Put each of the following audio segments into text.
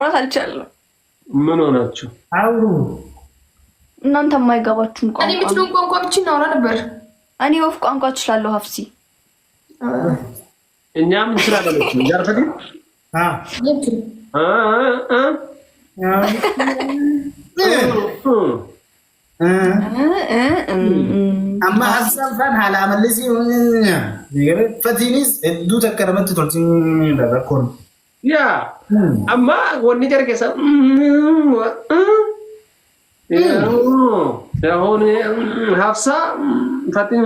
ማውራት አልቻለም። ምን ሆናችሁ? አውሩ እናንተ የማይገባችሁን ቋንቋ። እኔ የምችለውን ቋንቋ ብቻ እናወራ ነበር። እኔ ወፍ ቋንቋ እችላለሁ። ሀፍሲ እኛም እንችላለን። ጃርፈዲ أما حسن فان حالا ملسي فتينيس دو تكرمت تولتين لا كون يا أما ونجر كيسا يا هون حفصة فتين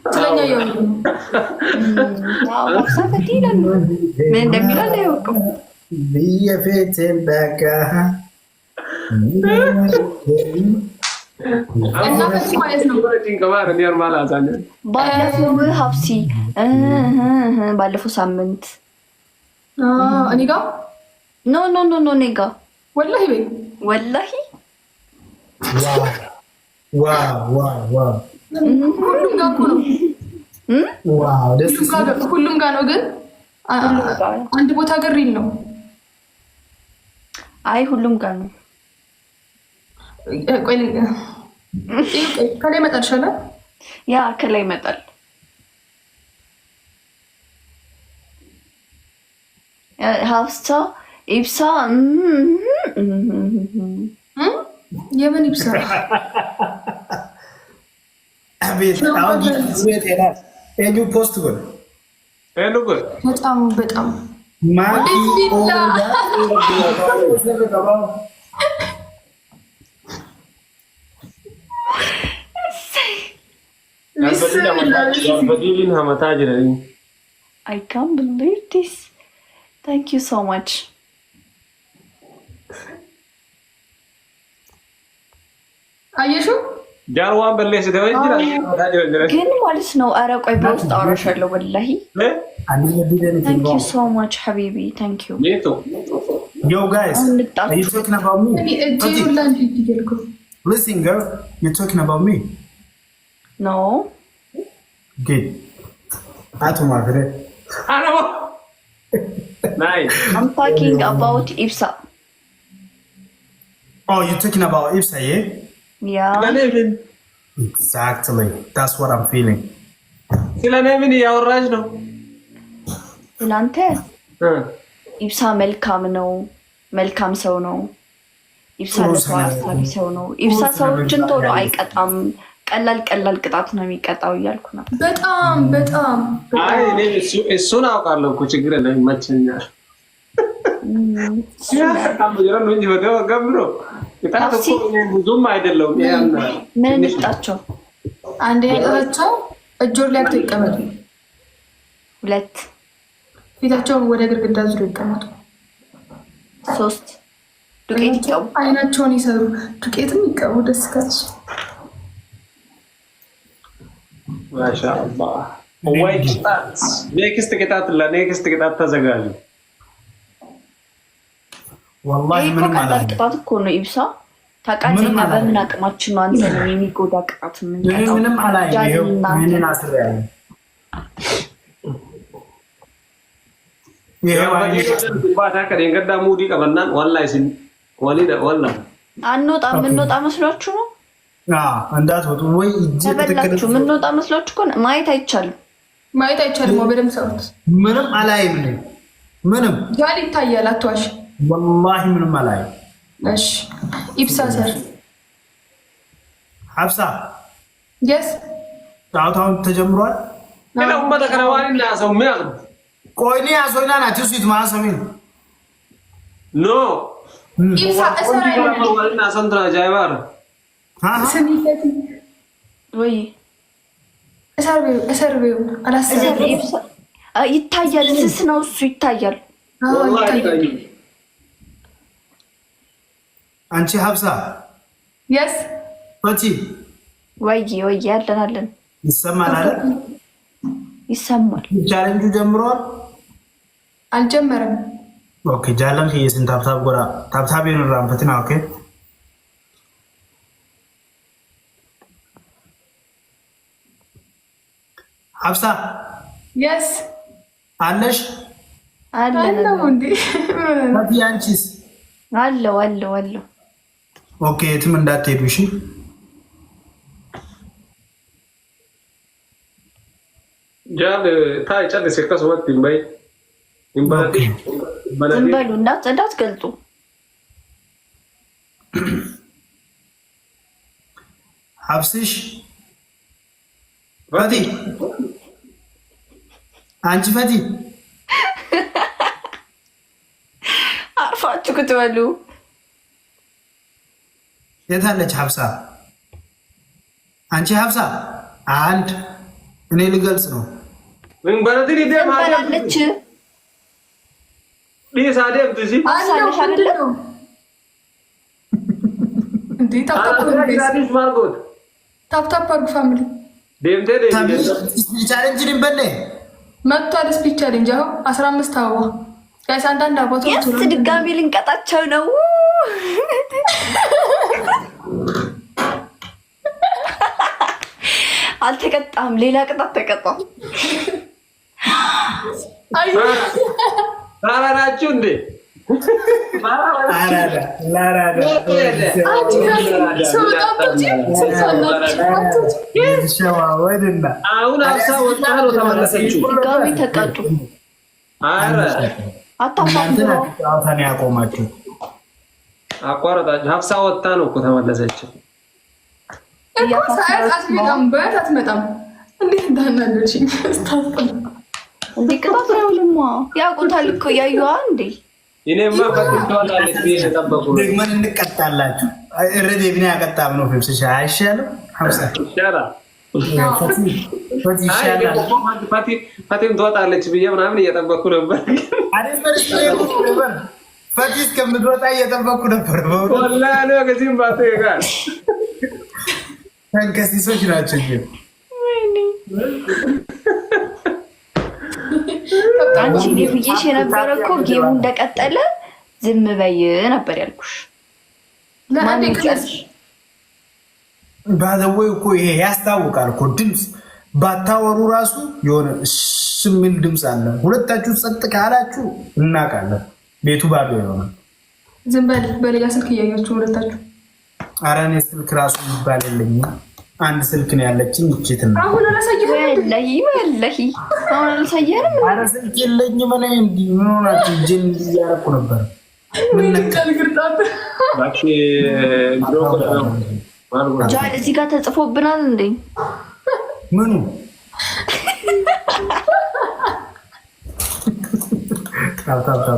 ስለኛ ይሁን ሀፍሳ ፈቲላ ምን እንደሚል አላውቅም። بيفتن بك እና ከዚህ ማለት ነው ባለፈው ሀፍሲ ባለፈው ሳምንት እኔ ጋር ኖ እኔ ጋር ወላሂ በይ ወላሂ ዋው ሁሉም ጋር እኮ ነው። ዋው ደስ ሁሉም ጋር ነው፣ ግን አንድ ቦታ ገሪል ነው። አይ ሁሉም ጋር ነው። ቆይ ከላይ ይመጣል ይሻላል። ያ ከላይ ይመጣል። ሀፍሳ ኢብሳ የምን ይብሳ አቤት አሁን ይሄ ተራ ኤጁ ፖስት ጎል በጣም ማቂ ኦርዳ I can't believe this. Thank you so much. አየሽው ጃርዋን በለሽ ደወይ ግን ማለት ነው። ኧረ ቆይ በውስጥ አወራሻለሁ ወላሂ። Thank you so much habibi. Thank you. Yo guys, are you talking about me? Listen girl, you're talking about me? No. Good. Atumagre. Nice. I'm talking about Ibsa. Oh, you're talking about Ibsa, yeah? Yeah. Exactly. That's what I'm feeling. ስለነምን ያወራጅ ነው እናንተ ኢብሳ መልካም ነው፣ መልካም ሰው ነው። ኢብሳ ለሰው አሳቢ ሰው ነው። ኢብሳ ሰዎችን ቶሎ አይቀጣም፣ ቀላል ቅጣት ነው የሚቀጣው እያልኩ ነው። በጣም አይ እኔ እሱን አውቃለሁ እኮ ችግር የለም ይመቸኛል። ነው እንጂ ወደ ገብሮ ቅጣት እኮ ብዙም አይደለም። ምን እንጣቸው አንዴ እራቸው እጆር ላይ ይቀመጡ፣ ሁለት ፊታቸውን ወደ ግድግዳ ዙር ይቀመጡ፣ ሶስት ዱቄት ይቀቡ፣ አይናቸውን ይሰሩ፣ ዱቄትም ይቀቡ። ደስ ካለሽ ማሻአላህ። ወይ ቅጣት ኔክስት ቅጣት ተዘጋጁ። ወላሂ ምንም ቀላል ቅጣት እኮ ነው ኢብሳ። ታውቃለህ በምን አቅማችን ነው አንተ የሚጎዳ ቅጣት የምንቀጣው? ምንም አላየው ምንም አስረያለሁ። ምንወጣ መስሏችሁ ነው? እንዳትወጡ ወይ ተበላችሁ። ምንወጣ መስሏችሁ እኮ ማየት አይቻልም። በደምብ ሰሩት። ምንም አላይም። ምንም ጃል ይታያል። አትዋሽ። ወላሂ ምንም አላይም። እሺ ኢብሳ ሰር ሀብሳ የስ ጫውታውን ተጀምሯል። ቆይ እኔ ያሶይና ናቸው ስዊት ማሰሚን ኖ ኢብሳ ወልና ሰንትራ ጃይባር ወይ እሰርቤው አላሰረ ይታያል። ስስ ነው እሱ ይታያል። አንቺ ሀብሳ የስ ፈቲ ወይ ያለናለን ይሰማል አይደል? ይሰማል። ቻሌንጁ ጀምሯል አልጀመረም? ኦኬ ጃለም የስን ታብታብ ጎራ ታብታብ ይኖራም ፈትና ኦኬ ሀብሳ የስ አለሽ አለው እንዴ? አንቺስ? አለው። ኦኬ የትም እንዳትሄዱ እሺ። ጃል ታይ ጨርስ ከሰወት ይምባይ ዝም በሉ እንዳትገልጹ። ሀብስሽ ፈቲ አንቺ ፈቲ አርፋችሁ ክትበሉ። የት አለች ሀብሳ? አንቺ ሀብሳ አንድ እኔ ልገልጽ ነው። ምን ባለትሪ ደም አለች ሊሳ ደም ትዚ አሳለሽ አይደለም እንዴ? ታፕታፕ አርጉ ፋሚሊ ደምቴ ቻሌንጅ ድንበለ መጥቷል። ስፒች ቻሌንጅ አሁን 15 አበባ ጋይስ፣ አንዳንድ አበባ ቶሎ ድጋሚ ልንቀጣቸው ነው። አልተቀጣም፣ ሌላ ቅጣት ተቀጣ። ታራራችሁ እንዴ? አሁን ሀብሳ ወጣ ነው ተመለሰችው። ድጋሚ ተቀጡ። አታፋን ያቆማችሁ አቋረጣችሁ። ሀብሳ ወጣ ነው እኮ ተመለሰችው። አትመጣም። እንዴት እንዳናለች እንዴ? ቅጣት አይውልማ። ያውቁታል እኮ ያዩዋ እንዴ? እኔማ ፈትቷላለች ብዬ ተጠበቁ ነው። ደግመን እንቀጣላችሁ። እረዴ ብኔ ያቀጣም ነው ፍምስሻ አይሻልም? ሀምሳ ይሻላል። ፈቲም ትወጣለች ብዬ ምናምን እየጠበኩ ነበር። ፈቲ እስከምትወጣ እየጠበኩ ነበር። ወላሂ ከዚህም ባቶ ይጋር ተንከሲሶች ናቸው። አንቺ ብዬሽ የነበረ እኮ ጌሙ እንደቀጠለ ዝም በይ ነበር ያልኩሽ። ባዘወይ እኮ ይሄ ያስታውቃል እኮ ድምፅ ባታወሩ ራሱ የሆነ የሚል ድምፅ አለ። ሁለታችሁ ጸጥ ካላችሁ እናውቃለን ቤቱ ባዶ ይሆናል። ዝም በል በሌላ ስልክ እያያችሁ ሁለታችሁ። ኧረ እኔ ስልክ ራሱ ይባል የለኝም። አንድ ስልክ ነው ያለችኝ። እቺትና አሁን አላሳየህም። አሁን አላሳየህም። ኧረ ስልክ የለኝም። እኔ እንዲህ ምን ሆናችሁ ጅን እያደረኩ ነበር። ምን ነካል ግርጣት ባኪ ጃል እዚህ ጋር ተጽፎብናል እንዴ? ምኑ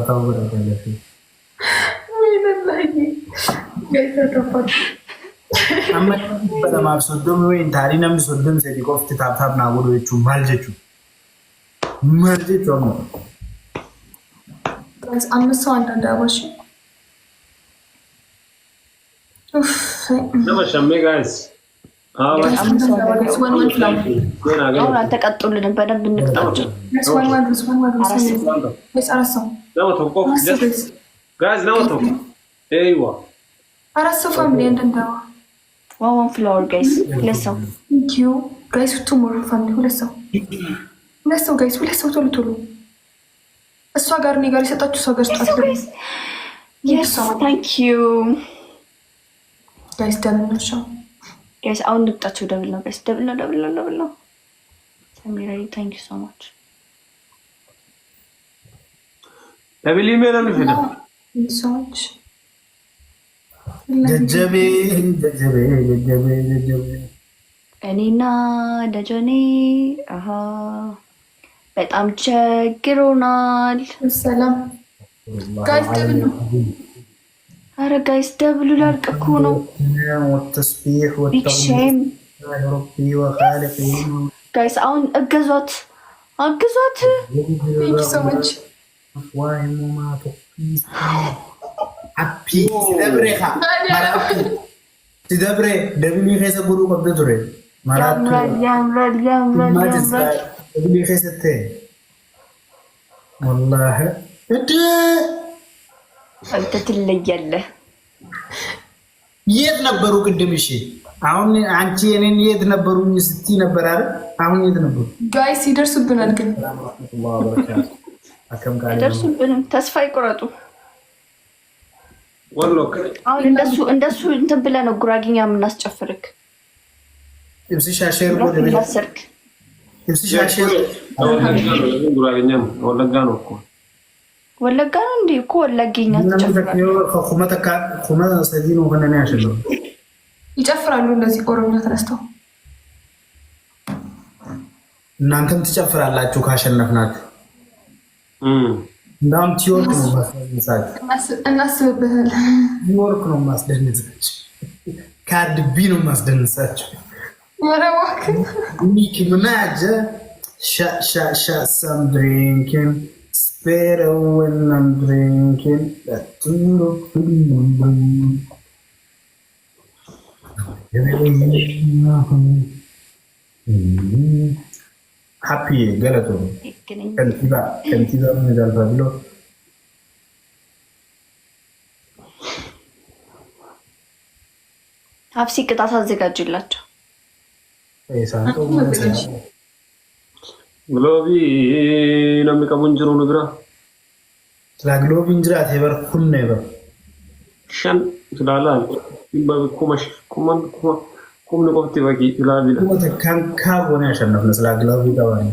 ታው ወረደለሽ በለማብ ሶዶም ወይ ታሪ ነምስ ሶዶም ሰዲ ቆፍት ታብታብ ና ወዶቹ ማልጀቹ ነው ጋይስ። አምስት ሰው አንዳንድ አባሽ ለማሻሜ ጋይስ አሁን አልተቀጡልንም። በደንብ እንቅጣቸው። አራት ሰው ፋሚሊ እንደንዳዋ ዋን ፍላወር ጋይስ፣ ሁለት ሰው ጋይስ፣ ቱሞሮ ፋሚሊ ሁለት ሰው ጋይስ፣ ሁለት ሰው ቶሎ ቶሎ። እሷ ጋር እኔ ጋር የሰጣችሁ እሷ ጋር ስጣት ታንክ ዩ ጋይስ። ደብልነው ጋይስ፣ አሁን እንቅጣቸው። ደብል ነው ጋይስ፣ ደብል ነው። ሰሚራ ታንክ ዩ ሶ ማች። ደብል ኢሜል ነው ፊዳ ሰዎች ደጀቤ እኔና ደጀኔ በጣም ቸግሮናል። ሰላም ጋይስ፣ ደብል ነው። ኧረ ጋይስ ደብሉ ላልቅ እኮ ነው። ጋይስ አሁን አግዟት። ሰዎች ሲደብሬ ደብሊ ኸይሰ ጉሩ ቀብደ ቱሬ ያምራል። ደብሊ ኸይሰቴ ወላሂ እድ አንተ ትለያለህ። የት ነበሩ ቅድም? እሺ አሁን አንቺ እኔን የት ነበሩኝ ስትይ ነበር አይደል? አሁን የት ነበሩ? ጋይስ ይደርሱብናል፣ ግን ይደርሱብንም። ተስፋ ይቆረጡ። ወሎክ አሁን እንደሱ እንትን ብለህ ነው ጉራጌኛ የምናስጨፍርክ። ኢብሲሻሸር ሰርክ ኢብሲሻሸር ጉራጌኛ ወለጋ ነው እኮ ወለጋ ነው እንዴ? እኮ ወለጌኛ ይጨፍራሉ እንደዚህ ኦሮምኛ ተነስተው። እናንተም ትጨፍራላችሁ ካሸነፍናችሁ። እንዳውም ቲዮርክ ነው ማስደንሳችሁ። እናስብበታለን። ቲዮርክ ነው ማስደንሳችሁ። ካርድ ቢ ነው ማስደንሳችሁ። ኧረ እባክህ ኒኪ ሚናጅ some drinking better when I'm drinking that happy ገለቶ ከንቲባ ምን ይላል ብሎ ሀብሲ ቅጣት አዘጋጅላቸው። ግሎቢ ነው የሚቀቡን ጅሩ ንግራ ግሎቢ እንጅራ ቴበር ኩን ነበር ሸን ትላላል ኩመሽ ኩመን ኩምን ቆፍቲ በቂ ትላል ከንካ ሆነ ያሸነፍነ ስላ ግሎቢ ተባለ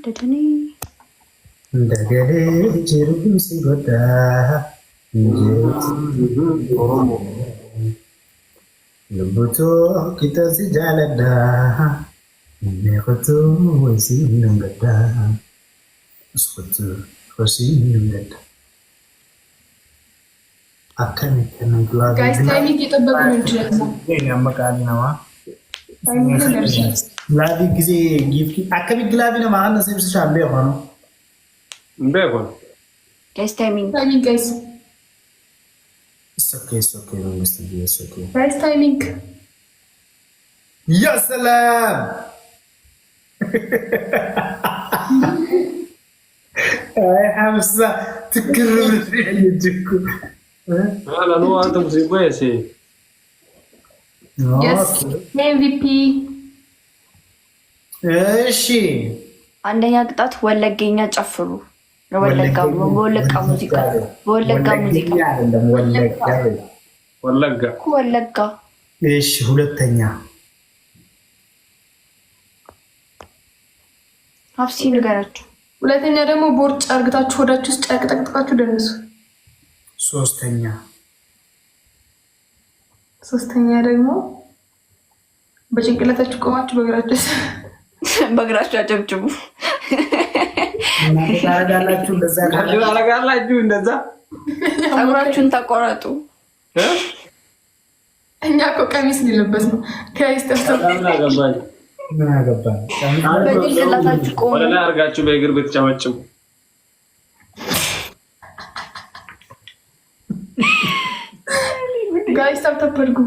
ደደኔ እንደገሌ ጅሩም ሲጎዳ ኦሮሞ ልቡቶ ኪተሲ ጃለዳ nekotu wasi nungada uskutu wasi nungada akan kenangla guys timing kita berbeda ini amakali nama lagi gizi gift akan glavi nama ana sebisa shambe hono mbego guys timing guys it's okay it's okay guys timing ya salam حمزة تكرر يجيكو لا نو انت مصيبه سي yes MVP እሺ አንደኛ ቅጣት ወለገኛ ጨፍሩ። ወለጋ ሙዚቃ አይደለም ወለጋ እሺ ሁለተኛ ሀብሲ ንገራችሁ። ሁለተኛ ደግሞ ቦርጭ አርግታችሁ ወዳችሁ ውስጥ ጨርቅ ጠቅጥቃችሁ ደንሱ። ሶስተኛ ደግሞ በጭንቅላታችሁ ቆማችሁ በእግራችሁ አጨብጭቡ። ታረጋላችሁ እንደዛ ጸጉራችሁን ተቆረጡ። እኛ እኮ ቀሚስ ሊለበስ ነው ከይስተስተው ምን አገባኝ። በጭንቅላታችሁ ቆሙ። ወደ ላይ አርጋችሁ በእግር ብትጨመጭሙ ጋይስ ታፕ አድርጉ።